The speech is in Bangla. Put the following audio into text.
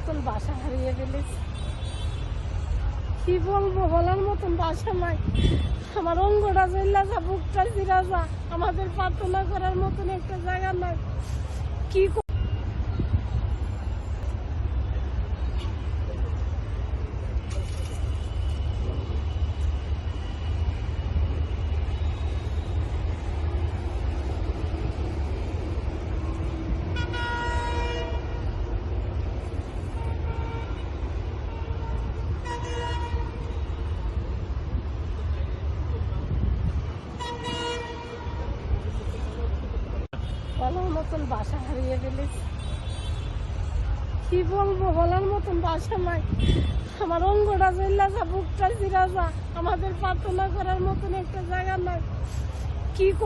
মতন বাসা হারিয়ে ফেলেছি। কি বলবো, বলার মতন বাসা নাই। আমার অঙ্গটা জেলা যা, বুকটা জিরা যা, আমাদের প্রার্থনা করার মতন একটা জায়গা নাই। কি বলার মতন বাসা হারিয়ে ফেলেছি। কি বলবো, বলার মতন বাসা নাই। আমার অঙ্গটা জেলা যা, বুকটা জিরা যা, আমাদের প্রার্থনা করার মতন একটা জায়গা নাই। কি